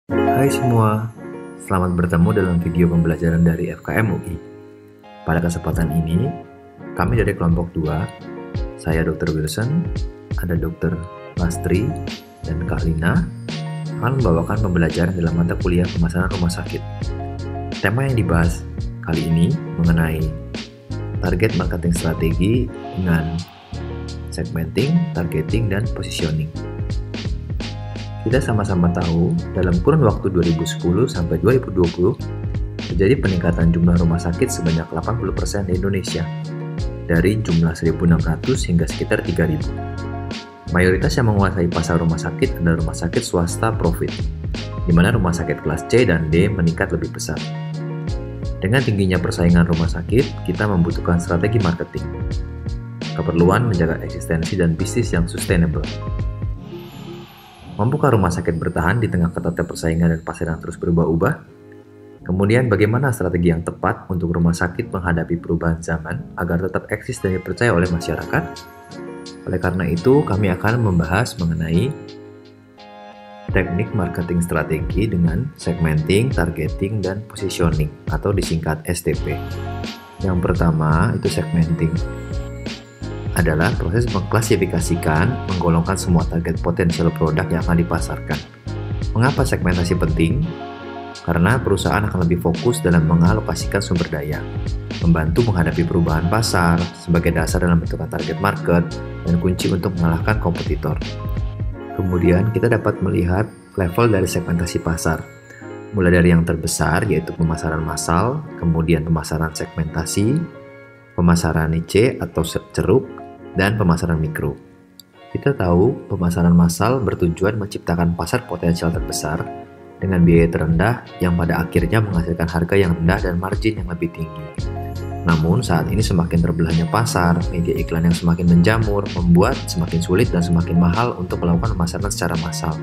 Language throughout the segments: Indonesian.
Hai semua, selamat bertemu dalam video pembelajaran dari FKM UI. Pada kesempatan ini, kami dari kelompok 2, saya Dr. Wilson, ada Dr. Lastri, dan Kak Lina, akan membawakan pembelajaran dalam mata kuliah pemasaran rumah sakit. Tema yang dibahas kali ini mengenai target marketing strategi dengan segmenting, targeting, dan positioning. Kita sama-sama tahu, dalam kurun waktu 2010 sampai 2020, terjadi peningkatan jumlah rumah sakit sebanyak 80% di Indonesia, dari jumlah 1.600 hingga sekitar 3.000. Mayoritas yang menguasai pasar rumah sakit adalah rumah sakit swasta profit, di mana rumah sakit kelas C dan D meningkat lebih besar. Dengan tingginya persaingan rumah sakit, kita membutuhkan strategi marketing, keperluan menjaga eksistensi dan bisnis yang sustainable. Mampukah rumah sakit bertahan di tengah ketatnya persaingan dan pasar yang terus berubah-ubah? Kemudian bagaimana strategi yang tepat untuk rumah sakit menghadapi perubahan zaman agar tetap eksis dan dipercaya oleh masyarakat? Oleh karena itu, kami akan membahas mengenai teknik marketing strategi dengan segmenting, targeting, dan positioning atau disingkat STP. Yang pertama itu segmenting. Adalah proses mengklasifikasikan, menggolongkan semua target potensial produk yang akan dipasarkan. Mengapa segmentasi penting? Karena perusahaan akan lebih fokus dalam mengalokasikan sumber daya, membantu menghadapi perubahan pasar sebagai dasar dalam menentukan target market, dan kunci untuk mengalahkan kompetitor. Kemudian kita dapat melihat level dari segmentasi pasar, mulai dari yang terbesar yaitu pemasaran massal, kemudian pemasaran segmentasi, pemasaran niche atau ceruk, dan pemasaran mikro. Kita tahu pemasaran massal bertujuan menciptakan pasar potensial terbesar dengan biaya terendah yang pada akhirnya menghasilkan harga yang rendah dan margin yang lebih tinggi. Namun saat ini semakin terbelahnya pasar, media iklan yang semakin menjamur membuat semakin sulit dan semakin mahal untuk melakukan pemasaran secara massal.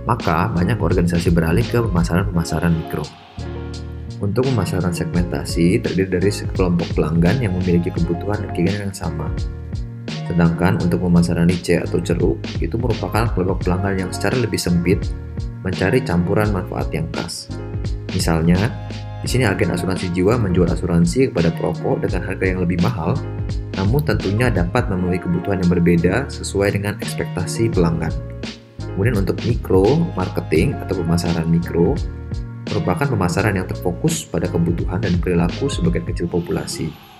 Maka banyak organisasi beralih ke pemasaran mikro. Untuk pemasaran segmentasi terdiri dari sekelompok pelanggan yang memiliki kebutuhan dan keinginan yang sama. Sedangkan untuk pemasaran niche atau ceruk, itu merupakan kelompok pelanggan yang secara lebih sempit mencari campuran manfaat yang khas. Misalnya, di sini agen asuransi jiwa menjual asuransi kepada perokok dengan harga yang lebih mahal, namun tentunya dapat memenuhi kebutuhan yang berbeda sesuai dengan ekspektasi pelanggan. Kemudian untuk mikro marketing atau pemasaran mikro, merupakan pemasaran yang terfokus pada kebutuhan dan perilaku sebagian kecil populasi.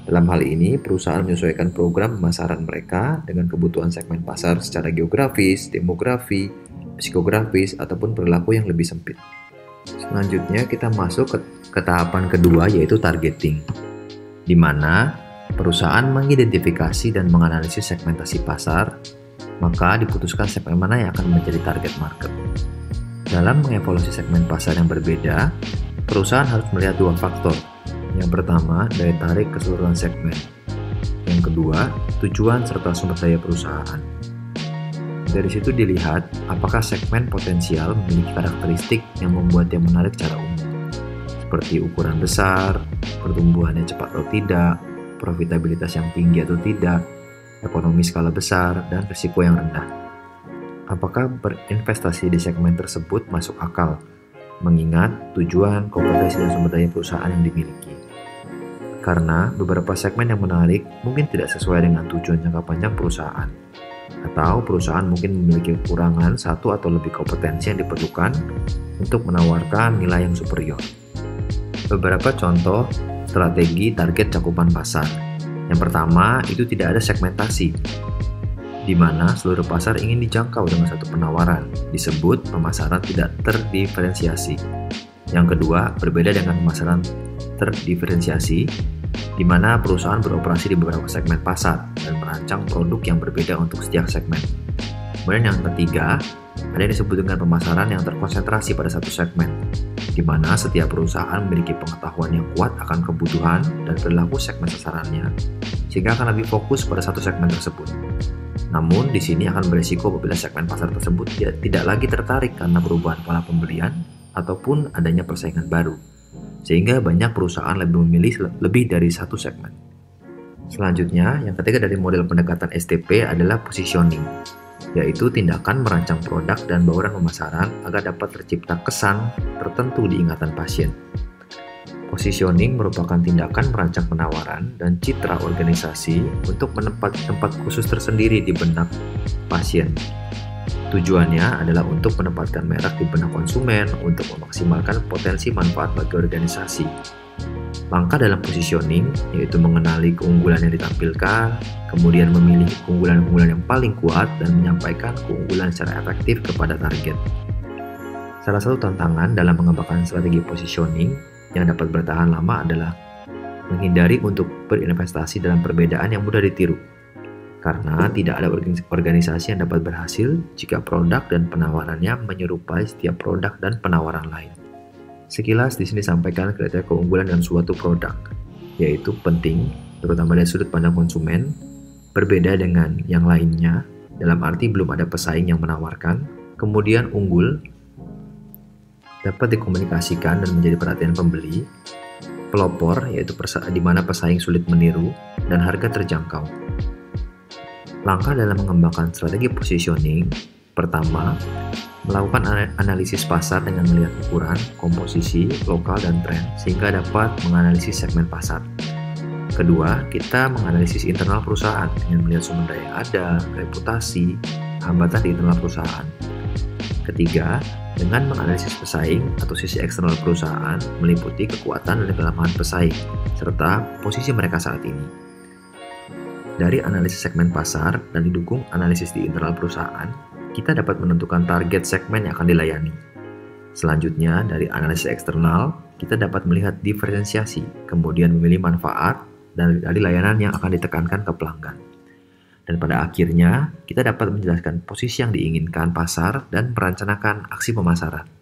Dalam hal ini, perusahaan menyesuaikan program pemasaran mereka dengan kebutuhan segmen pasar secara geografis, demografi, psikografis, ataupun perilaku yang lebih sempit. Selanjutnya, kita masuk ke tahapan kedua, yaitu targeting, di mana perusahaan mengidentifikasi dan menganalisis segmentasi pasar, maka diputuskan segmen mana yang akan menjadi target market. Dalam mengevaluasi segmen pasar yang berbeda, perusahaan harus melihat dua faktor. Yang pertama, daya tarik keseluruhan segmen. Yang kedua, tujuan serta sumber daya perusahaan. Dari situ dilihat apakah segmen potensial memiliki karakteristik yang membuatnya menarik secara umum, seperti ukuran besar, pertumbuhannya cepat atau tidak, profitabilitas yang tinggi atau tidak, ekonomi skala besar, dan risiko yang rendah. Apakah berinvestasi di segmen tersebut masuk akal, mengingat tujuan, kompetensi, dan sumber daya perusahaan yang dimiliki. Karena beberapa segmen yang menarik mungkin tidak sesuai dengan tujuan jangka panjang perusahaan, atau perusahaan mungkin memiliki kekurangan satu atau lebih kompetensi yang diperlukan untuk menawarkan nilai yang superior. Beberapa contoh strategi target cakupan pasar. Yang pertama, itu tidak ada segmentasi, di mana seluruh pasar ingin dijangkau dengan satu penawaran, disebut pemasaran tidak terdiferensiasi. Yang kedua, berbeda dengan pemasaran terdiferensiasi, di mana perusahaan beroperasi di beberapa segmen pasar dan merancang produk yang berbeda untuk setiap segmen. Kemudian yang ketiga, ada yang disebut dengan pemasaran yang terkonsentrasi pada satu segmen, di mana setiap perusahaan memiliki pengetahuan yang kuat akan kebutuhan dan perilaku segmen sasarannya, sehingga akan lebih fokus pada satu segmen tersebut. Namun, di sini akan berisiko apabila segmen pasar tersebut tidak lagi tertarik karena perubahan pola pembelian ataupun adanya persaingan baru, sehingga banyak perusahaan lebih memilih lebih dari satu segmen. Selanjutnya, yang ketiga dari model pendekatan STP adalah positioning, yaitu tindakan merancang produk dan bauran pemasaran agar dapat tercipta kesan tertentu di ingatan pasien. Positioning merupakan tindakan merancang penawaran dan citra organisasi untuk menempati tempat khusus tersendiri di benak pasien. Tujuannya adalah untuk menempatkan merek di benak konsumen untuk memaksimalkan potensi manfaat bagi organisasi. Langkah dalam positioning yaitu mengenali keunggulan yang ditampilkan, kemudian memilih keunggulan-keunggulan yang paling kuat dan menyampaikan keunggulan secara efektif kepada target. Salah satu tantangan dalam mengembangkan strategi positioning yang dapat bertahan lama adalah menghindari untuk berinvestasi dalam perbedaan yang mudah ditiru. Karena tidak ada organisasi yang dapat berhasil jika produk dan penawarannya menyerupai setiap produk dan penawaran lain. Sekilas di sini disampaikan kriteria keunggulan dalam suatu produk, yaitu penting, terutama dari sudut pandang konsumen, berbeda dengan yang lainnya, dalam arti belum ada pesaing yang menawarkan, kemudian unggul, dapat dikomunikasikan dan menjadi perhatian pembeli, pelopor, yaitu di mana pesaing sulit meniru, dan harga terjangkau. Langkah dalam mengembangkan strategi positioning, pertama, melakukan analisis pasar dengan melihat ukuran, komposisi, lokal, dan tren, sehingga dapat menganalisis segmen pasar. Kedua, kita menganalisis internal perusahaan dengan melihat sumber daya yang ada, reputasi, hambatan di internal perusahaan. Ketiga, dengan menganalisis pesaing atau sisi eksternal perusahaan meliputi kekuatan dan kelemahan pesaing, serta posisi mereka saat ini. Dari analisis segmen pasar dan didukung analisis di internal perusahaan, kita dapat menentukan target segmen yang akan dilayani. Selanjutnya, dari analisis eksternal, kita dapat melihat diferensiasi, kemudian memilih manfaat dari layanan yang akan ditekankan ke pelanggan. Dan pada akhirnya, kita dapat menjelaskan posisi yang diinginkan pasar dan merencanakan aksi pemasaran.